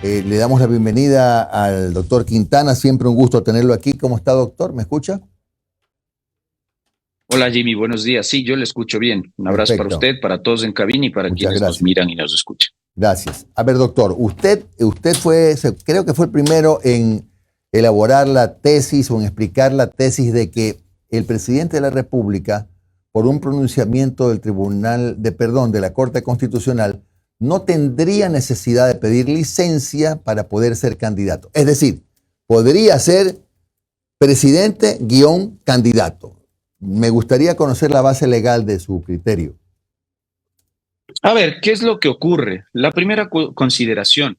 Le damos la bienvenida al doctor Quintana, siempre un gusto tenerlo aquí. ¿Cómo está, doctor? ¿Me escucha? Hola Jimmy, buenos días. Sí, yo le escucho bien. Un abrazo para Perfecto. usted, para todos en cabina y para Muchas quienes nos gracias. miran y nos escuchan. Gracias. A ver, doctor, usted fue, creo que fue el primero en elaborar la tesis o en explicar la tesis de que el presidente de la República, por un pronunciamiento del de la Corte Constitucional, no tendría necesidad de pedir licencia para poder ser candidato. Es decir, podría ser presidente guión candidato. Me gustaría conocer la base legal de su criterio. A ver, ¿qué es lo que ocurre? La primera consideración,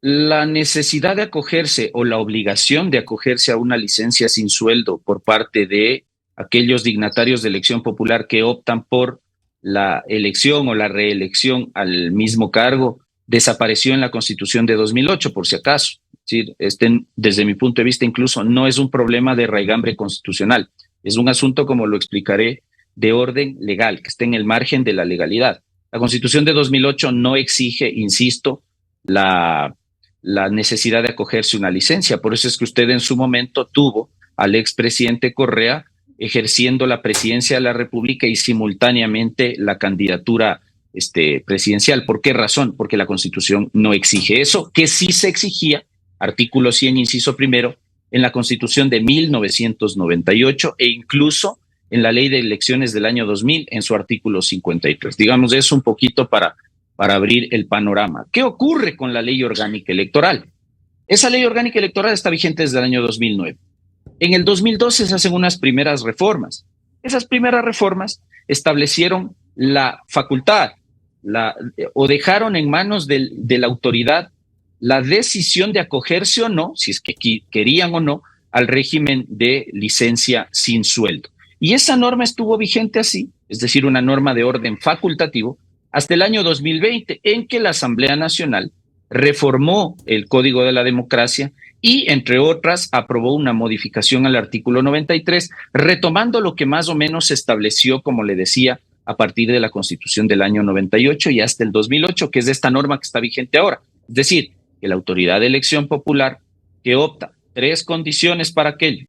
la necesidad de acogerse o la obligación de acogerse a una licencia sin sueldo por parte de aquellos dignatarios de elección popular que optan por la elección o la reelección al mismo cargo desapareció en la Constitución de 2008, por si acaso. Es decir, desde mi punto de vista, incluso no es un problema de raigambre constitucional, es un asunto, como lo explicaré, de orden legal, que esté en el margen de la legalidad. La Constitución de 2008 no exige, insisto, la necesidad de acogerse una licencia. Por eso es que usted en su momento tuvo al expresidente Correa ejerciendo la presidencia de la República y simultáneamente la candidatura presidencial. ¿Por qué razón? Porque la Constitución no exige eso, que sí se exigía, artículo 100, inciso primero, en la Constitución de 1998 e incluso en la Ley de Elecciones del año 2000 en su artículo 53. Digamos eso un poquito para abrir el panorama. ¿Qué ocurre con la Ley Orgánica Electoral? Esa Ley Orgánica Electoral está vigente desde el año 2009. En el 2012 se hacen unas primeras reformas. Esas primeras reformas establecieron la facultad o dejaron en manos de la autoridad la decisión de acogerse o no, si es que querían o no, al régimen de licencia sin sueldo. Y esa norma estuvo vigente así, es decir, una norma de orden facultativo, hasta el año 2020, en que la Asamblea Nacional reformó el Código de la Democracia y, entre otras, aprobó una modificación al artículo 93, retomando lo que más o menos se estableció, como le decía, a partir de la Constitución del año 98 y hasta el 2008, que es esta norma que está vigente ahora. Es decir, que la autoridad de elección popular, que opta 3 condiciones para aquello,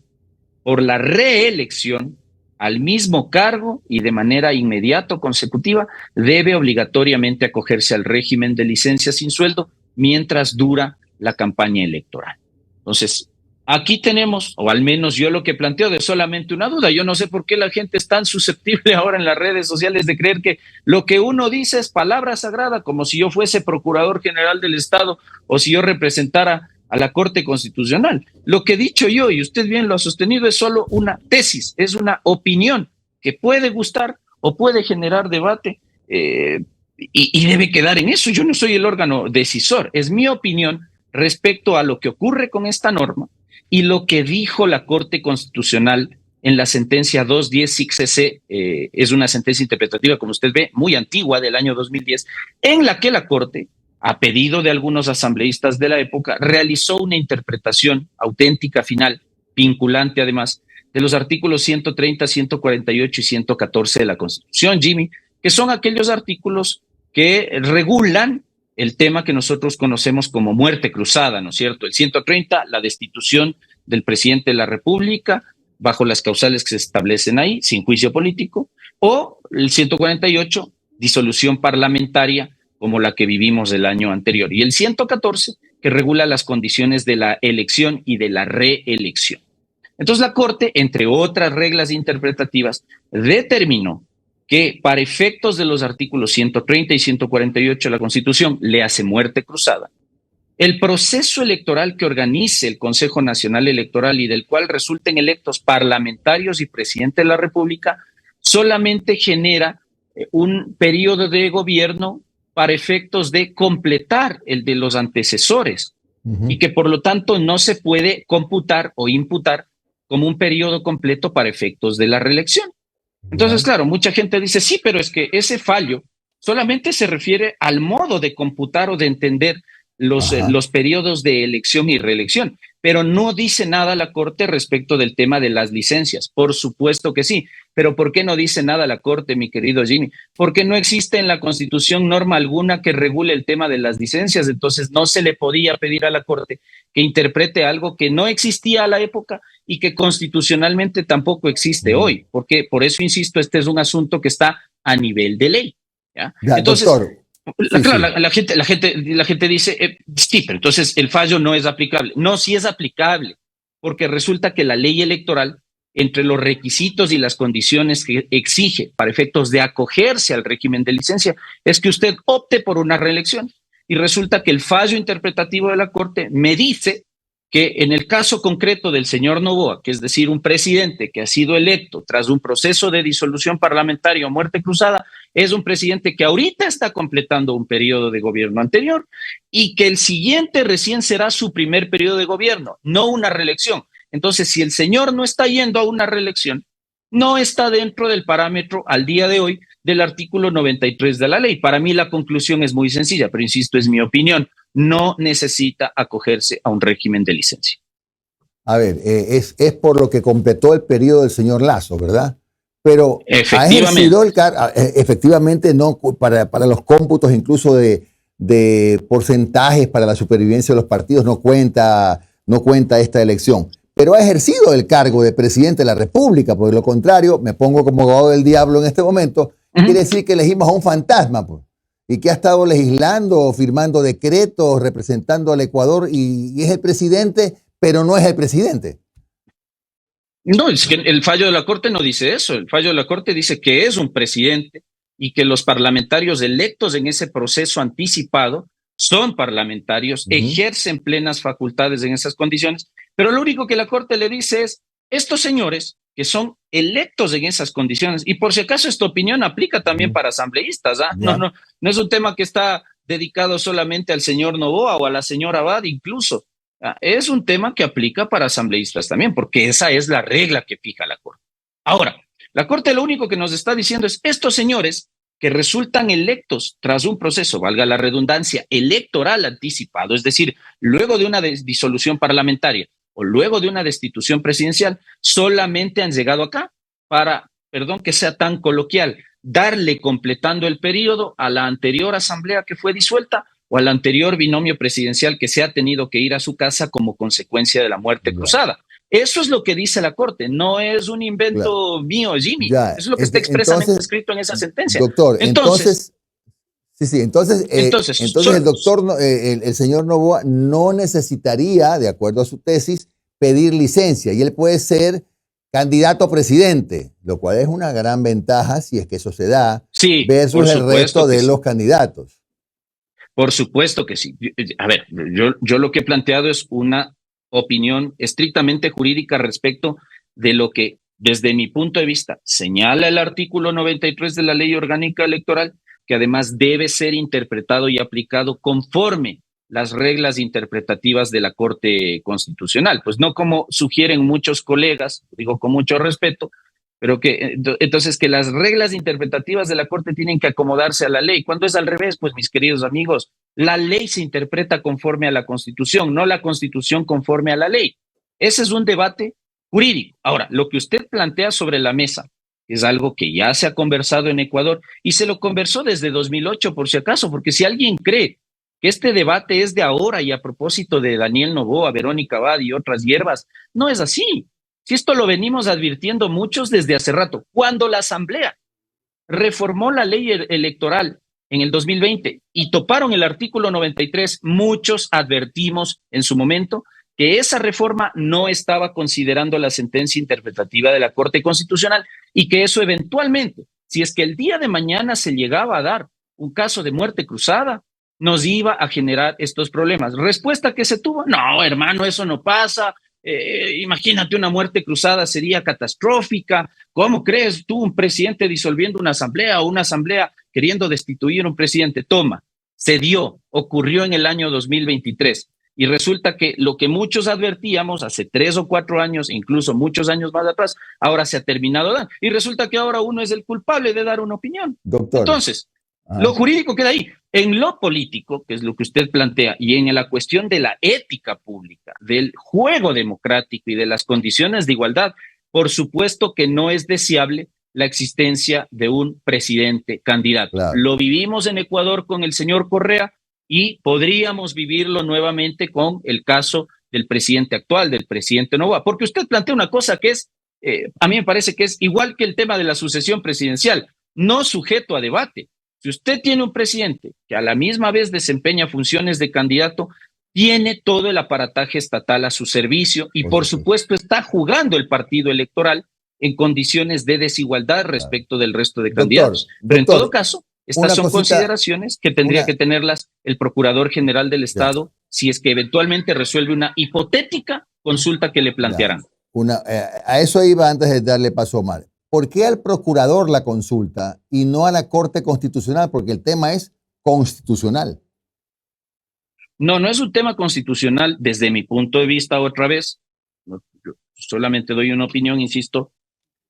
por la reelección al mismo cargo y de manera inmediata o consecutiva, debe obligatoriamente acogerse al régimen de licencia sin sueldo mientras dura la campaña electoral. Entonces, aquí tenemos, o al menos yo lo que planteo, de solamente una duda. Yo no sé por qué la gente es tan susceptible ahora en las redes sociales de creer que lo que uno dice es palabra sagrada, como si yo fuese procurador general del Estado o si yo representara a la Corte Constitucional. Lo que he dicho yo, y usted bien lo ha sostenido, es solo una tesis, es una opinión que puede gustar o puede generar debate y debe quedar en eso. Yo no soy el órgano decisor, es mi opinión respecto a lo que ocurre con esta norma y lo que dijo la Corte Constitucional en la sentencia 210-CIC-CC, es una sentencia interpretativa, como usted ve, muy antigua, del año 2010, en la que la Corte, a pedido de algunos asambleístas de la época, realizó una interpretación auténtica, final, vinculante además, de los artículos 130, 148 y 114 de la Constitución, Jimmy, que son aquellos artículos que regulan el tema que nosotros conocemos como muerte cruzada, ¿no es cierto? El 130, la destitución del presidente de la República bajo las causales que se establecen ahí, sin juicio político, o el 148, disolución parlamentaria como la que vivimos el año anterior, y el 114, que regula las condiciones de la elección y de la reelección. Entonces la Corte, entre otras reglas interpretativas, determinó que para efectos de los artículos 130 y 148 de la Constitución, le hace muerte cruzada, el proceso electoral que organice el Consejo Nacional Electoral y del cual resulten electos parlamentarios y presidente de la República, solamente genera un periodo de gobierno para efectos de completar el de los antecesores y que por lo tanto no se puede computar o imputar como un periodo completo para efectos de la reelección. Entonces, claro, mucha gente dice, sí, pero es que ese fallo solamente se refiere al modo de computar o de entender los periodos de elección y reelección, pero no dice nada la Corte respecto del tema de las licencias. Por supuesto que sí, pero ¿por qué no dice nada la Corte, mi querido Jimmy? Porque no existe en la Constitución norma alguna que regule el tema de las licencias, entonces no se le podía pedir a la Corte que interprete algo que no existía a la época y que constitucionalmente tampoco existe hoy, porque por eso insisto, este es un asunto que está a nivel de ley. ¿Ya? Ya, Entonces, doctor. Sí, claro, sí. la gente dice, sí, pero entonces el fallo no es aplicable. No, sí es aplicable, porque resulta que la ley electoral, entre los requisitos y las condiciones que exige para efectos de acogerse al régimen de licencia, es que usted opte por una reelección. Y resulta que el fallo interpretativo de la Corte me dice que en el caso concreto del señor Noboa, que es decir, un presidente que ha sido electo tras un proceso de disolución parlamentaria o muerte cruzada, es un presidente que ahorita está completando un periodo de gobierno anterior y que el siguiente recién será su primer periodo de gobierno, no una reelección. Entonces, si el señor no está yendo a una reelección, no está dentro del parámetro al día de hoy del artículo 93 de la ley. Para mí la conclusión es muy sencilla, pero insisto, es mi opinión. No necesita acogerse a un régimen de licencia. A ver, es por lo que completó el periodo del señor Lasso, ¿verdad? Pero ha ejercido el cargo, efectivamente, no para los cómputos incluso de porcentajes para la supervivencia de los partidos no cuenta esta elección. Pero ha ejercido el cargo de presidente de la República, por lo contrario, me pongo como abogado del diablo en este momento, quiere decir que elegimos a un fantasma, pues, y que ha estado legislando, firmando decretos, representando al Ecuador, y es el presidente, pero no es el presidente. No, es que el fallo de la Corte no dice eso. El fallo de la Corte dice que es un presidente y que los parlamentarios electos en ese proceso anticipado son parlamentarios, ejercen plenas facultades en esas condiciones, pero lo único que la Corte le dice es, estos señores que son electos en esas condiciones, y por si acaso esta opinión aplica también para asambleístas, ¿ah? No es un tema que está dedicado solamente al señor Noboa o a la señora Abad incluso. Es un tema que aplica para asambleístas también, porque esa es la regla que fija la Corte. Ahora, la Corte lo único que nos está diciendo es, estos señores que resultan electos tras un proceso, valga la redundancia, electoral anticipado, es decir, luego de una disolución parlamentaria o luego de una destitución presidencial, solamente han llegado acá para, perdón que sea tan coloquial, darle completando el periodo a la anterior asamblea que fue disuelta o al anterior binomio presidencial que se ha tenido que ir a su casa como consecuencia de la muerte cruzada. Eso es lo que dice la Corte, no es un invento mío, Jimmy. Eso es lo que está expresamente escrito en esa sentencia. Doctor, entonces el doctor, el señor Noboa no necesitaría, de acuerdo a su tesis, pedir licencia y él puede ser candidato a presidente, lo cual es una gran ventaja si es que eso se da, versus el resto de los candidatos. Por supuesto que sí. A ver, yo lo que he planteado es una opinión estrictamente jurídica respecto de lo que, desde mi punto de vista, señala el artículo 93 de la Ley Orgánica Electoral, que además debe ser interpretado y aplicado conforme las reglas interpretativas de la Corte Constitucional. Pues no como sugieren muchos colegas, digo con mucho respeto, pero que entonces que las reglas interpretativas de la Corte tienen que acomodarse a la ley. Cuando es al revés, pues mis queridos amigos, la ley se interpreta conforme a la Constitución, no la Constitución conforme a la ley. Ese es un debate jurídico. Ahora, lo que usted plantea sobre la mesa es algo que ya se ha conversado en Ecuador y se lo conversó desde 2008 por si acaso, porque si alguien cree que este debate es de ahora y a propósito de Daniel Noboa, Verónica Abad y otras hierbas, no es así. Si esto lo venimos advirtiendo muchos desde hace rato, cuando la Asamblea reformó la ley electoral en el 2020 y toparon el artículo 93, muchos advertimos en su momento que esa reforma no estaba considerando la sentencia interpretativa de la Corte Constitucional y que eso eventualmente, si es que el día de mañana se llegaba a dar un caso de muerte cruzada, nos iba a generar estos problemas. ¿Respuesta que se tuvo? No, hermano, eso no pasa. Imagínate una muerte cruzada, sería catastrófica. ¿Cómo crees tú un presidente disolviendo una asamblea o una asamblea queriendo destituir a un presidente? Toma, se dio, ocurrió en el año 2023 y resulta que lo que muchos advertíamos hace 3 o 4 años, incluso muchos años más atrás, ahora se ha terminado dando y resulta que ahora uno es el culpable de dar una opinión. Doctor. Entonces, lo jurídico queda ahí. En lo político, que es lo que usted plantea, y en la cuestión de la ética pública, del juego democrático y de las condiciones de igualdad, por supuesto que no es deseable la existencia de un presidente candidato. Claro. Lo vivimos en Ecuador con el señor Correa y podríamos vivirlo nuevamente con el caso del presidente actual, del presidente Noboa, porque usted plantea una cosa que es, a mí me parece que es igual que el tema de la sucesión presidencial, no sujeto a debate. Si usted tiene un presidente que a la misma vez desempeña funciones de candidato, tiene todo el aparataje estatal a su servicio y por supuesto está jugando el partido electoral en condiciones de desigualdad respecto del resto de candidatos. Pero en todo caso, estas son consideraciones que tendría que tenerlas el Procurador General del Estado si es que eventualmente resuelve una hipotética consulta que le plantearán. A eso iba antes de darle paso a Omar. ¿Por qué al procurador la consulta y no a la Corte Constitucional? Porque el tema es constitucional. No, no es un tema constitucional desde mi punto de vista, otra vez. Yo solamente doy una opinión, insisto.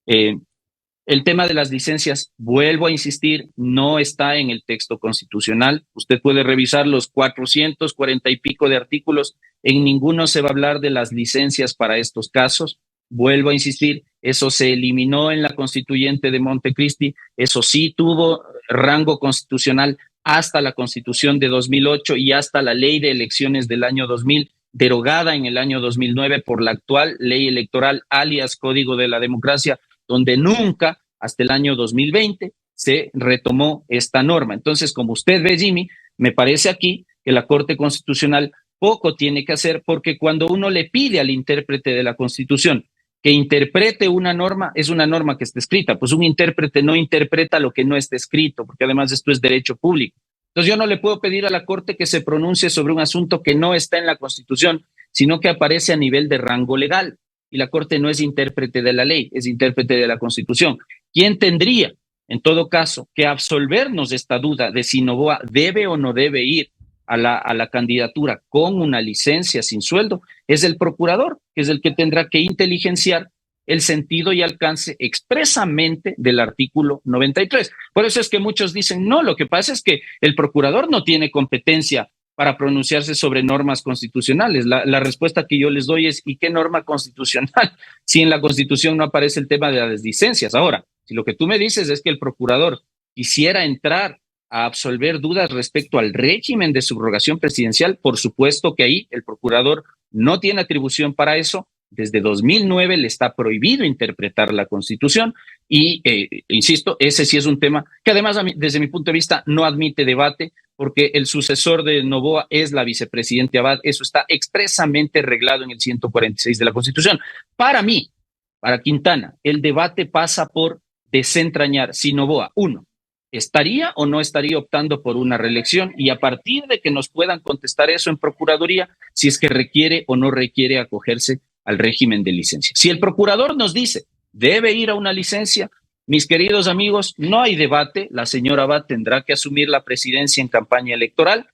El tema de las licencias, vuelvo a insistir, no está en el texto constitucional. Usted puede revisar los 440 y pico de artículos. En ninguno se va a hablar de las licencias para estos casos. Vuelvo a insistir, eso se eliminó en la constituyente de Montecristi. Eso sí tuvo rango constitucional hasta la Constitución de 2008 y hasta la ley de elecciones del año 2000, derogada en el año 2009 por la actual ley electoral, alias Código de la Democracia, donde nunca, hasta el año 2020, se retomó esta norma. Entonces, como usted ve, Jimmy, me parece aquí que la Corte Constitucional poco tiene que hacer, porque cuando uno le pide al intérprete de la Constitución que interprete una norma, es una norma que está escrita, pues un intérprete no interpreta lo que no está escrito, porque además esto es derecho público. Entonces yo no le puedo pedir a la Corte que se pronuncie sobre un asunto que no está en la Constitución, sino que aparece a nivel de rango legal. Y la Corte no es intérprete de la ley, es intérprete de la Constitución. ¿Quién tendría, en todo caso, que absolvernos de esta duda de si Noboa debe o no debe ir a la candidatura con una licencia sin sueldo? Es el procurador, que es el que tendrá que inteligenciar el sentido y alcance expresamente del artículo 93. Por eso es que muchos dicen, no, lo que pasa es que el procurador no tiene competencia para pronunciarse sobre normas constitucionales. La respuesta que yo les doy es, ¿y qué norma constitucional? Si en la Constitución no aparece el tema de las licencias. Ahora, si lo que tú me dices es que el procurador quisiera entrar a absolver dudas respecto al régimen de subrogación presidencial, por supuesto que ahí el procurador no tiene atribución para eso. Desde 2009 le está prohibido interpretar la Constitución y, insisto, ese sí es un tema que además, desde mi punto de vista, no admite debate, porque el sucesor de Noboa es la vicepresidenta Abad. Eso está expresamente reglado en el 146 de la Constitución. Para mí, para Quintana, el debate pasa por desentrañar si Noboa, uno, ¿estaría o no estaría optando por una reelección? Y a partir de que nos puedan contestar eso en Procuraduría, si es que requiere o no requiere acogerse al régimen de licencia. Si el procurador nos dice, debe ir a una licencia, mis queridos amigos, no hay debate, la señora Abad tendrá que asumir la presidencia en campaña electoral,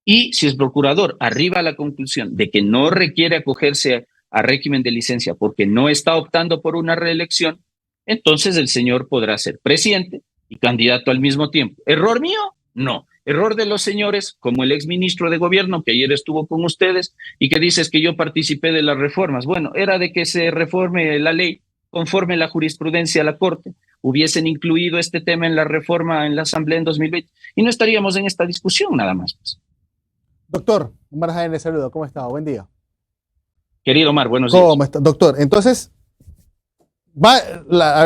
y si el procurador arriba a la conclusión de que no requiere acogerse a régimen de licencia porque no está optando por una reelección, entonces el señor podrá ser presidente y candidato al mismo tiempo. ¿Error mío? No. Error de los señores, como el exministro de Gobierno, que ayer estuvo con ustedes y que dices que yo participé de las reformas. Bueno, era de que se reforme la ley conforme la jurisprudencia de la Corte. Hubiesen incluido este tema en la reforma en la Asamblea en 2020 y no estaríamos en esta discusión nada más. Doctor, Omar Jaén le saludo. ¿Cómo está? Buen día. Querido Omar, buenos días. ¿Cómo está? Doctor, entonces,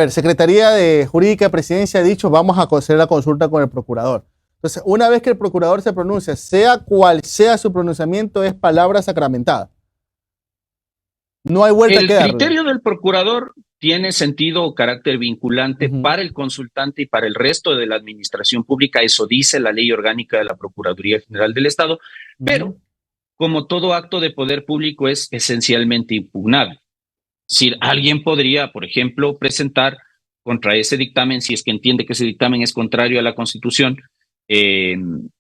Secretaría de Jurídica de Presidencia ha dicho, vamos a hacer la consulta con el procurador. Entonces, una vez que el procurador se pronuncia, sea cual sea su pronunciamiento, es palabra sacramentada. No hay vuelta a quedar. El criterio del procurador tiene sentido o carácter vinculante para el consultante y para el resto de la administración pública. Eso dice la ley orgánica de la Procuraduría General del Estado. Pero, como todo acto de poder público, es esencialmente impugnable. Es decir, alguien podría, por ejemplo, presentar contra ese dictamen, si es que entiende que ese dictamen es contrario a la Constitución,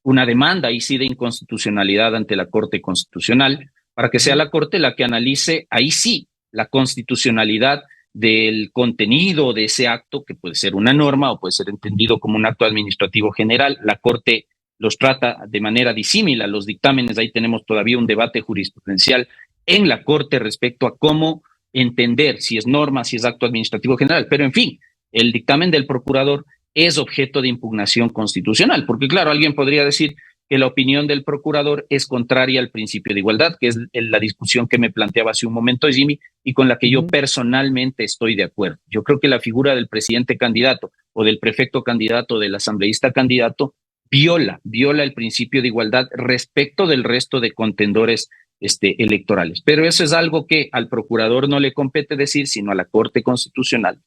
una demanda, ahí sí, de inconstitucionalidad ante la Corte Constitucional, para que sea la Corte la que analice, ahí sí, la constitucionalidad del contenido de ese acto, que puede ser una norma o puede ser entendido como un acto administrativo general. La Corte los trata de manera disímil a los dictámenes. Ahí tenemos todavía un debate jurisprudencial en la Corte respecto a cómo entender si es norma, si es acto administrativo general. Pero en fin, el dictamen del procurador es objeto de impugnación constitucional, porque claro, alguien podría decir que la opinión del procurador es contraria al principio de igualdad, que es la discusión que me planteaba hace un momento Jimmy y con la que yo personalmente estoy de acuerdo. Yo creo que la figura del presidente candidato o del prefecto candidato, del asambleísta candidato, viola el principio de igualdad respecto del resto de contendores electorales. Pero eso es algo que al procurador no le compete decir, sino a la Corte Constitucional,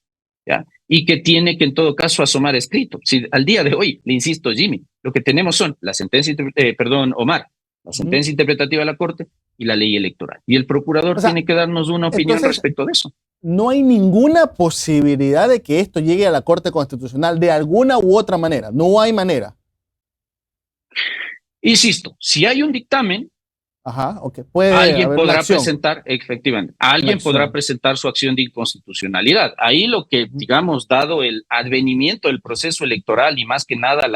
¿ya? Y que tiene que en todo caso asomar escrito. Si al día de hoy, le insisto, Jimmy, lo que tenemos son la sentencia, Omar, la sentencia interpretativa de la Corte y la ley electoral. Y el procurador tiene que darnos una opinión respecto de eso. No hay ninguna posibilidad de que esto llegue a la Corte Constitucional de alguna u otra manera. No hay manera. Insisto, si hay un dictamen, alguien podrá presentar, efectivamente, alguien podrá presentar su acción de inconstitucionalidad. Ahí lo que, digamos, dado el advenimiento del proceso electoral y más que nada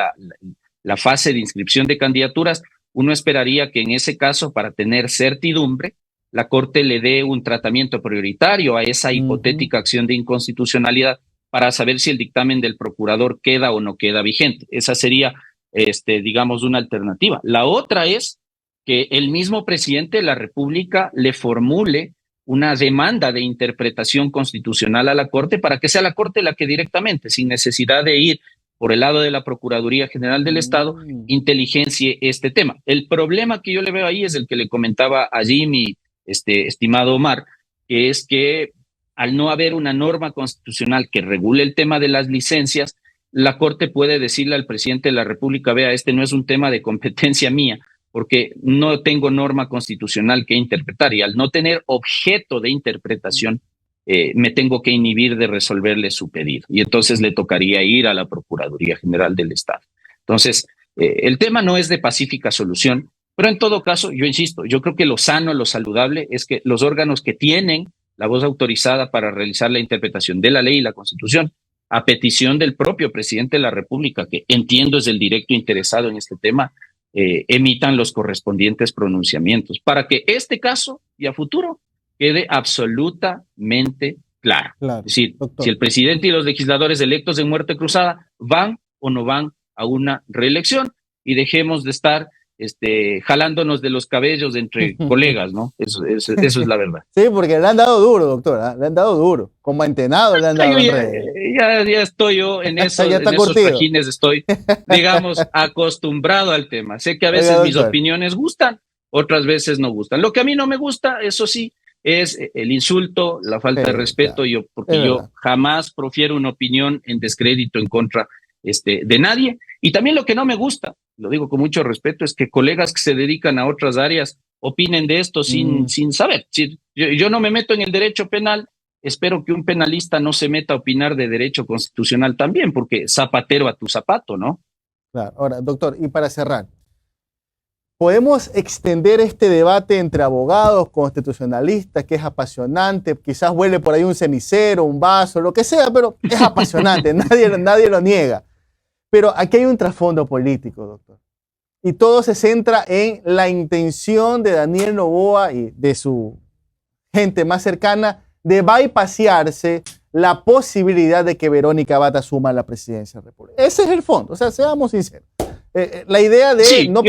la fase de inscripción de candidaturas, uno esperaría que en ese caso, para tener certidumbre, la Corte le dé un tratamiento prioritario a esa hipotética acción de inconstitucionalidad para saber si el dictamen del procurador queda o no queda vigente. Esa sería, digamos, una alternativa. La otra es que el mismo presidente de la República le formule una demanda de interpretación constitucional a la Corte para que sea la Corte la que directamente, sin necesidad de ir por el lado de la Procuraduría General del Estado, inteligencie este tema. El problema que yo le veo ahí es el que le comentaba a Jimmy, estimado Omar, que es que al no haber una norma constitucional que regule el tema de las licencias, la Corte puede decirle al presidente de la República, vea, este no es un tema de competencia mía, porque no tengo norma constitucional que interpretar y al no tener objeto de interpretación, me tengo que inhibir de resolverle su pedido. Y entonces le tocaría ir a la Procuraduría General del Estado. Entonces, el tema no es de pacífica solución, pero en todo caso, yo insisto, yo creo que lo sano, lo saludable es que los órganos que tienen la voz autorizada para realizar la interpretación de la ley y la Constitución, a petición del propio presidente de la República, que entiendo es el directo interesado en este tema, emitan los correspondientes pronunciamientos para que este caso y a futuro quede absolutamente claro. Es decir, si el presidente y los legisladores electos en muerte cruzada van o no van a una reelección y dejemos de estar jalándonos de los cabellos entre colegas, ¿no? Eso es la verdad. Sí, porque le han dado duro, doctor, ¿eh? Le han dado duro. Como entenado le han dado ya estoy yo en esos trajines, estoy, digamos, acostumbrado al tema. Sé que a veces mis opiniones gustan, otras veces no gustan. Lo que a mí no me gusta, eso sí, es el insulto, la falta de respeto, porque yo jamás profiero una opinión en descrédito en contra de nadie. Y también lo que no me gusta, lo digo con mucho respeto, es que colegas que se dedican a otras áreas opinen de esto sin saber. Yo no me meto en el derecho penal, espero que un penalista no se meta a opinar de derecho constitucional también, porque zapatero a tu zapato, ¿no? Claro. Ahora, doctor, y para cerrar, ¿podemos extender este debate entre abogados, constitucionalistas, que es apasionante? Quizás huele por ahí un cenicero, un vaso, lo que sea, pero es apasionante, nadie lo niega. Pero aquí hay un trasfondo político, doctor. Y todo se centra en la intención de Daniel Noboa y de su gente más cercana de bypasearse la posibilidad de que Verónica Abad asuma la presidencia de la República. Ese es el fondo, o sea, seamos sinceros. La idea de no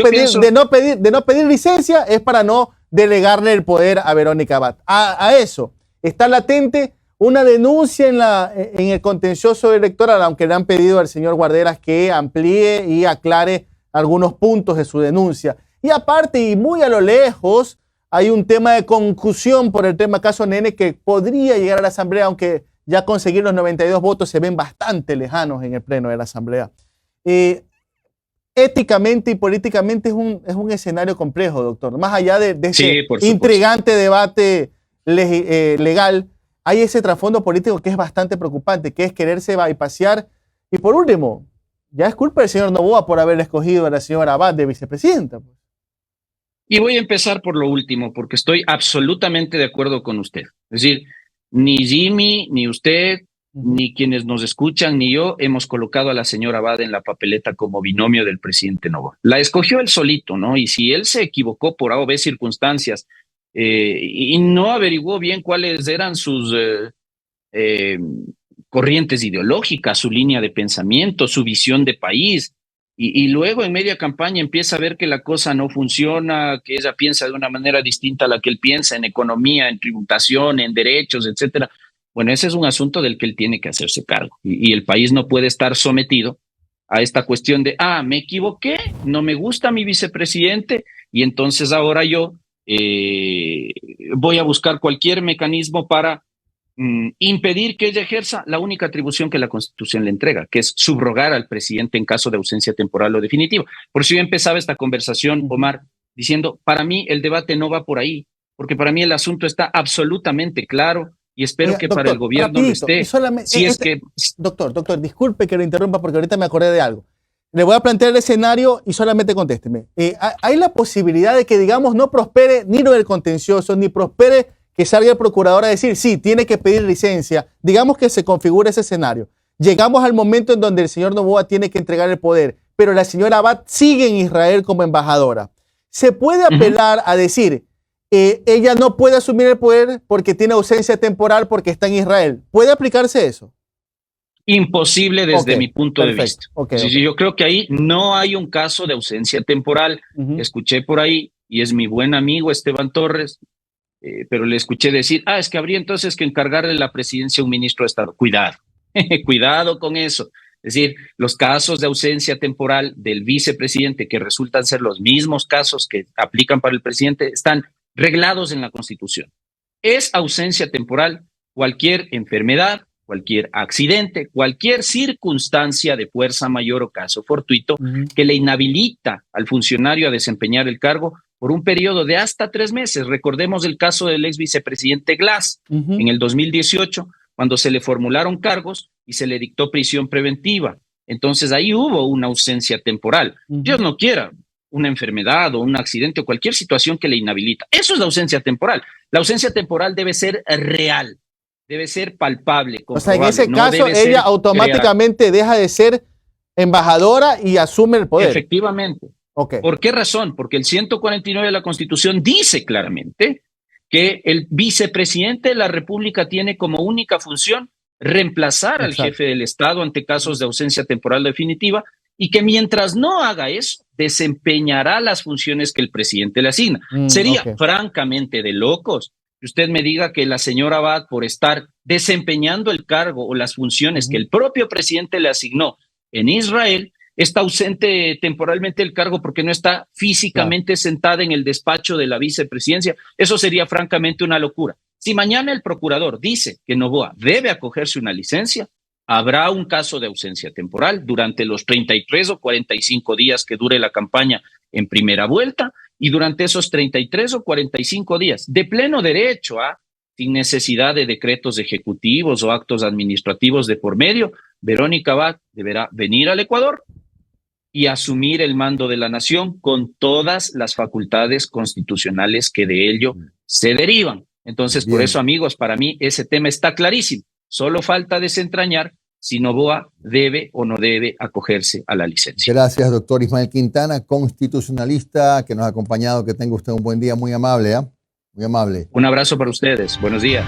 pedir licencia es para no delegarle el poder a Verónica Abad. A eso está latente una denuncia en el contencioso electoral, aunque le han pedido al señor Guarderas que amplíe y aclare algunos puntos de su denuncia. Y aparte, y muy a lo lejos, hay un tema de concusión por el tema caso Nene que podría llegar a la Asamblea, aunque ya conseguir los 92 votos se ven bastante lejanos en el pleno de la Asamblea. Éticamente y políticamente es un escenario complejo, doctor. Más allá de ese intrigante debate legal, hay ese trasfondo político que es bastante preocupante, que es quererse bypasear. Y por último, ya es culpa del señor Noboa por haber escogido a la señora Abad de vicepresidenta. Y voy a empezar por lo último, porque estoy absolutamente de acuerdo con usted. Es decir, ni Jimmy, ni usted, ni quienes nos escuchan, ni yo hemos colocado a la señora Abad en la papeleta como binomio del presidente Noboa. La escogió él solito, ¿no? Y si él se equivocó por A o B circunstancias y no averiguó bien cuáles eran sus corrientes ideológicas, su línea de pensamiento, su visión de país, y luego en media campaña empieza a ver que la cosa no funciona, que ella piensa de una manera distinta a la que él piensa en economía, en tributación, en derechos, etcétera. Bueno, ese es un asunto del que él tiene que hacerse cargo y el país no puede estar sometido a esta cuestión de, me equivoqué, no me gusta mi vicepresidente y entonces ahora yo voy a buscar cualquier mecanismo para impedir que ella ejerza la única atribución que la Constitución le entrega, que es subrogar al presidente en caso de ausencia temporal o definitiva. Por eso yo empezaba esta conversación, Omar, diciendo, para mí el debate no va por ahí, porque para mí el asunto está absolutamente claro. Y espero que doctor, para el gobierno rapidito, lo esté. Doctor, disculpe que lo interrumpa porque ahorita me acordé de algo. Le voy a plantear el escenario y solamente contésteme. ¿Hay la posibilidad de que, digamos, no prospere ni lo del contencioso, ni prospere que salga el procurador a decir, sí, tiene que pedir licencia? Digamos que se configura ese escenario. Llegamos al momento en donde el señor Noboa tiene que entregar el poder, pero la señora Abad sigue en Israel como embajadora. ¿Se puede apelar a decir... ella no puede asumir el poder porque tiene ausencia temporal porque está en Israel? ¿Puede aplicarse eso? Imposible desde mi punto de vista. Sí, yo creo que ahí no hay un caso de ausencia temporal. Escuché por ahí, y es mi buen amigo Esteban Torres, pero le escuché decir, es que habría entonces que encargarle la presidencia a un ministro de Estado. Cuidado, cuidado con eso. Es decir, los casos de ausencia temporal del vicepresidente, que resultan ser los mismos casos que aplican para el presidente, están reglados en la Constitución. Es ausencia temporal cualquier enfermedad, cualquier accidente, cualquier circunstancia de fuerza mayor o caso fortuito que le inhabilita al funcionario a desempeñar el cargo por un periodo de hasta 3 meses. Recordemos el caso del ex vicepresidente Glass en el 2018, cuando se le formularon cargos y se le dictó prisión preventiva. Entonces ahí hubo una ausencia temporal. Dios no quiera, una enfermedad o un accidente o cualquier situación que le inhabilita. Eso es la ausencia temporal. La ausencia temporal debe ser real, debe ser palpable. O sea, en ese caso, ella automáticamente deja de ser embajadora y asume el poder. Efectivamente. Okay. ¿Por qué razón? Porque el 149 de la Constitución dice claramente que el vicepresidente de la República tiene como única función reemplazar al jefe del Estado ante casos de ausencia temporal definitiva, y que mientras no haga eso, desempeñará las funciones que el presidente le asigna. Sería francamente de locos que usted me diga que la señora Abad, por estar desempeñando el cargo o las funciones que el propio presidente le asignó en Israel, está ausente temporalmente del cargo porque no está físicamente sentada en el despacho de la vicepresidencia. Eso sería francamente una locura. Si mañana el procurador dice que Noboa debe acogerse una licencia, habrá un caso de ausencia temporal durante los 33 o 45 días que dure la campaña en primera vuelta, y durante esos 33 o 45 días de pleno derecho, sin necesidad de decretos ejecutivos o actos administrativos de por medio, Verónica Abad deberá venir al Ecuador y asumir el mando de la nación con todas las facultades constitucionales que de ello se derivan. Entonces, por eso, amigos, para mí ese tema está clarísimo. Solo falta desentrañar si Noboa debe o no debe acogerse a la licencia. Gracias, doctor Ismael Quintana, constitucionalista, que nos ha acompañado. Que tenga usted un buen día, muy amable, muy amable. Un abrazo para ustedes. Buenos días.